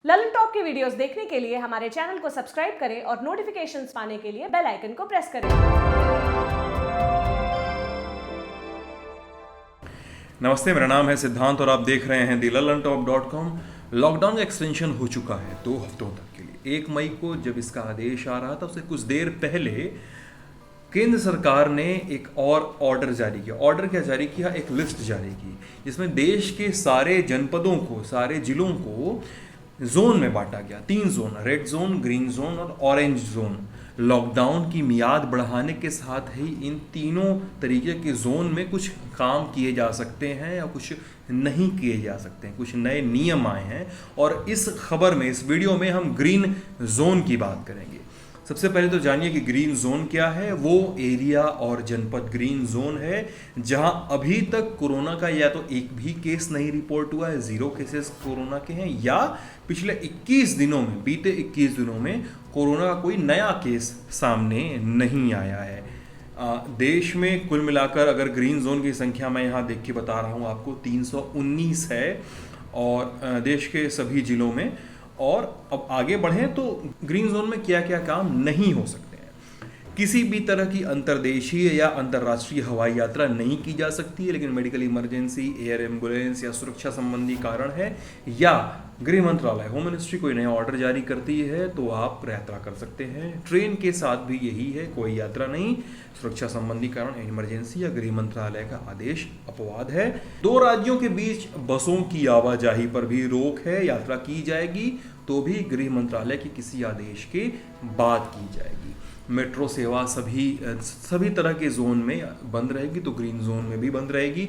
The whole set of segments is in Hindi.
ललन टॉप की वीडियोस देखने के लिए हमारे चैनल को सब्सक्राइब करें और नोटिफिकेशंस पाने के लिए बेल आइकन को प्रेस करें। नमस्ते, मेरा नाम है सिद्धांत और आप देख रहे हैं दी lalontop.com। लॉकडाउन का एक्सटेंशन हो चुका है 2 हफ्तों तक के लिए। 1 मई को जब इसका आदेश आ रहा था उससे कुछ देर पहले केंद्र सरकार ने एक और ऑर्डर जारी किया। ऑर्डर क्या जारी किया? एक लिस्ट जारी की जिसमें देश के सारे जनपदों को, सारे जिलों को जोन में बांटा गया। 3 zone, red zone, green zone और ऑरेंज जोन। लॉकडाउन की मियाद बढ़ाने के साथ ही इन तीनों तरीके के जोन में कुछ काम किए जा सकते हैं या कुछ नहीं किए जा सकते हैं, कुछ नए नियम आए हैं। और इस खबर में, इस वीडियो में हम ग्रीन जोन की बात करेंगे। सबसे पहले तो जानिए कि ग्रीन जोन क्या है। वो एरिया और जनपद ग्रीन जोन है जहां अभी तक कोरोना का या तो एक भी केस नहीं रिपोर्ट हुआ है, 0 केसेस कोरोना के हैं, या पिछले 21 दिनों में, बीते 21 दिनों में कोरोना का कोई नया केस सामने नहीं आया है। देश में कुल मिलाकर अगर ग्रीन जोन की संख्या मैं यहाँ देख के बता रहा हूँ आपको, 319 है और देश के सभी जिलों में। और अब आगे बढ़ें तो ग्रीन जोन में क्या क्या काम नहीं हो सकते हैं। किसी भी तरह की अंतर्देशीय या अंतर्राष्ट्रीय हवाई यात्रा नहीं की जा सकती है, लेकिन मेडिकल इमरजेंसी, एयर एम्बुलेंस या सुरक्षा संबंधी कारण है, या गृह मंत्रालय, होम मिनिस्ट्री कोई नया ऑर्डर जारी करती है तो आप यात्रा कर सकते हैं। ट्रेन के साथ भी यही है, कोई यात्रा नहीं, सुरक्षा संबंधी कारण, इमरजेंसी या गृह मंत्रालय का आदेश अपवाद है। 2 राज्यों के बीच बसों की आवाजाही पर भी रोक है, यात्रा की जाएगी तो भी गृह मंत्रालय के किसी आदेश के बाद की जाएगी। मेट्रो सेवा सभी तरह के जोन में बंद रहेगी तो ग्रीन जोन में भी बंद रहेगी।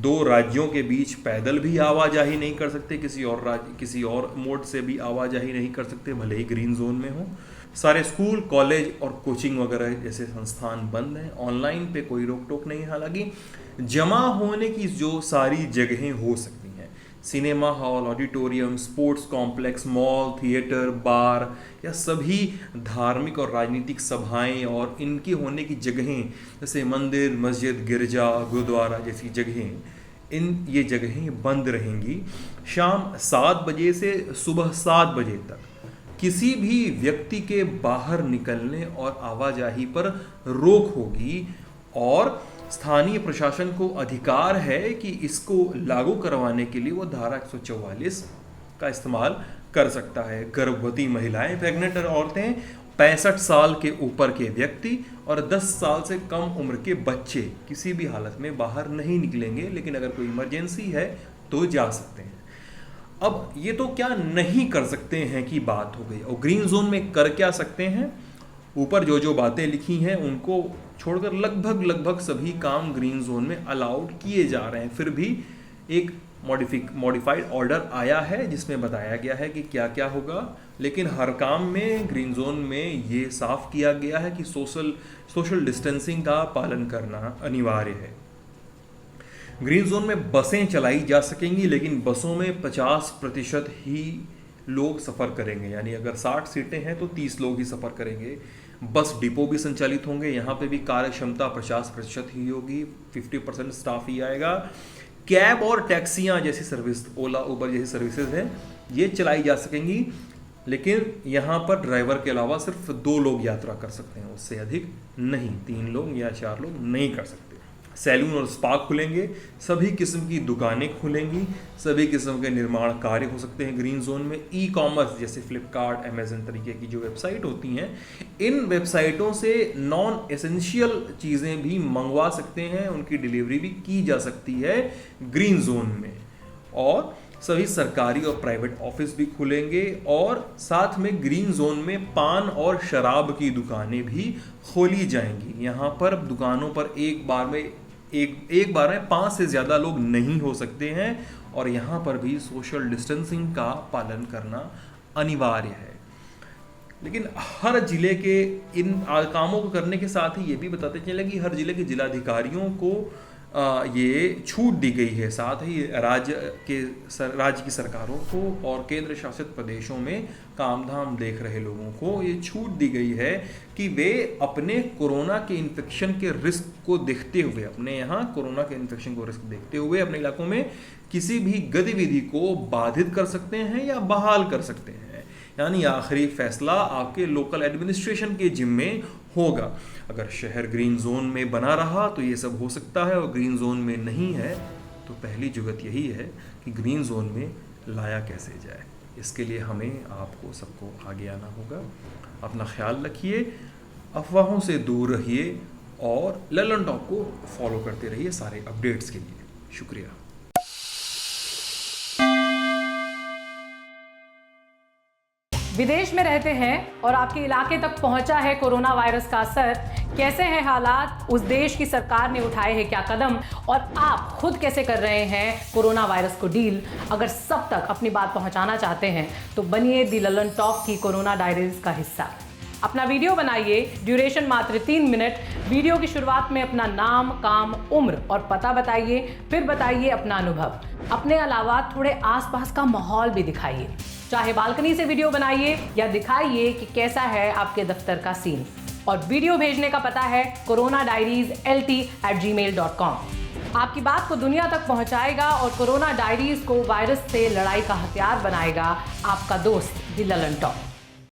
2 राज्यों के बीच पैदल भी आवाजाही नहीं कर सकते, किसी और मोड से भी आवाजाही नहीं कर सकते, भले ही ग्रीन जोन में हो। सारे स्कूल, कॉलेज और कोचिंग वगैरह जैसे संस्थान बंद हैं। ऑनलाइन पे कोई रोक टोक नहीं। हालांकि जमा होने की जो सारी जगहें हो सकती हैं, cinema hall, auditorium, sports complex, mall, theatre, bar या सभी धार्मिक और राजनीतिक सभाएं और इनके होने की जगहें जैसे मंदिर, मस्जिद, गिरजा, गुरुद्वारा जैसी जगहें, ये जगहें बंद रहेंगी। शाम 7 बजे से सुबह 7 बजे तक किसी भी व्यक्ति के बाहर निकलने और आवाजाही पर रोक होगी और स्थानीय प्रशासन को अधिकार है कि इसको लागू करवाने के लिए वो धारा 144 का इस्तेमाल कर सकता है। गर्भवती महिलाएं, प्रेग्नेंट औरतें, 65 साल के ऊपर के व्यक्ति और 10 साल से कम उम्र के बच्चे किसी भी हालत में बाहर नहीं निकलेंगे, लेकिन अगर कोई इमरजेंसी है तो जा सकते हैं। अब ये तो क्या नहीं कर सकते हैं की बात हो गई। और ग्रीन जोन में कर क्या सकते हैं? ऊपर जो जो बातें लिखी हैं उनको छोड़कर लगभग सभी काम ग्रीन जोन में अलाउड किए जा रहे हैं। फिर भी एक मॉडिफाइड ऑर्डर आया है जिसमें बताया गया है कि क्या क्या होगा, लेकिन हर काम में ग्रीन जोन में ये साफ किया गया है कि सोशल डिस्टेंसिंग का पालन करना अनिवार्य है। ग्रीन जोन में बसें चलाई जा सकेंगी, लेकिन बसों में 50% ही लोग सफ़र करेंगे। यानी अगर 60 सीटें हैं तो 30 लोग ही सफ़र करेंगे। बस डिपो भी संचालित होंगे, यहाँ पे भी कार्य क्षमता 50% ही होगी, 50% स्टाफ ही आएगा। कैब और टैक्सियाँ जैसी सर्विस, ओला उबर जैसी सर्विसेज हैं, ये चलाई जा सकेंगी, लेकिन यहाँ पर ड्राइवर के अलावा सिर्फ 2 लोग यात्रा कर सकते हैं, उससे अधिक नहीं। 3 लोग या 4 लोग नहीं कर सकते। सैलून और स्पा खुलेंगे, सभी किस्म की दुकानें खुलेंगी, सभी किस्म के निर्माण कार्य हो सकते हैं ग्रीन जोन में। ई कॉमर्स जैसे फ्लिपकार्ट, अमेजन तरीके की जो वेबसाइट होती हैं, इन वेबसाइटों से नॉन एसेंशियल चीज़ें भी मंगवा सकते हैं, उनकी डिलीवरी भी की जा सकती है ग्रीन जोन में। और सभी सरकारी और प्राइवेट ऑफिस भी खुलेंगे और साथ में ग्रीन जोन में पान और शराब की दुकानें भी खोली जाएंगी। यहाँ पर दुकानों पर एक बार में 5 से ज़्यादा लोग नहीं हो सकते हैं और यहाँ पर भी सोशल डिस्टेंसिंग का पालन करना अनिवार्य है। लेकिन हर जिले के इन कामों को करने के साथ ही ये भी बताते चले कि हर जिले के जिलाधिकारियों को ये छूट दी गई है। साथ ही राज्य की सरकारों को और केंद्र शासित प्रदेशों में काम धाम देख रहे लोगों को ये छूट दी गई है कि वे अपने कोरोना के इन्फेक्शन के रिस्क को देखते हुए, अपने यहाँ कोरोना के इन्फेक्शन को रिस्क देखते हुए अपने इलाकों में किसी भी गतिविधि को बाधित कर सकते हैं या बहाल कर सकते हैं। यानी आखिरी फैसला आपके लोकल एडमिनिस्ट्रेशन के जिम्मे होगा। अगर शहर ग्रीन जोन में बना रहा तो ये सब हो सकता है, और ग्रीन जोन में नहीं है तो पहली जुगत यही है कि ग्रीन जोन में लाया कैसे जाए। इसके लिए हमें आपको सबको आगे आना होगा। अपना ख्याल रखिए, अफवाहों से दूर रहिए और ललन टॉक को फॉलो करते रहिए सारे अपडेट्स के लिए। शुक्रिया। विदेश में रहते हैं और आपके इलाके तक पहुंचा है कोरोना वायरस का असर, कैसे हैं हालात, उस देश की सरकार ने उठाए हैं क्या कदम, और आप खुद कैसे कर रहे हैं कोरोना वायरस को डील। अगर सब तक अपनी बात पहुंचाना चाहते हैं तो बनिए दी ललन टॉक की कोरोना डायरीज का हिस्सा। अपना वीडियो बनाइए, ड्यूरेशन मात्र 3 मिनट। वीडियो की शुरुआत में अपना नाम, काम, उम्र और पता बताइए, फिर बताइए अपना अनुभव। अपने अलावा थोड़े आसपास का माहौल भी दिखाइए, चाहे बालकनी से वीडियो बनाइए या दिखाइए कि कैसा है आपके दफ्तर का सीन। और वीडियो भेजने का पता है coronadiarieslt@gmail.com। आपकी बात को दुनिया तक पहुंचाएगा और कोरोना डायरीज को वायरस से लड़ाई का हथियार बनाएगा आपका दोस्त दी ललन टॉक।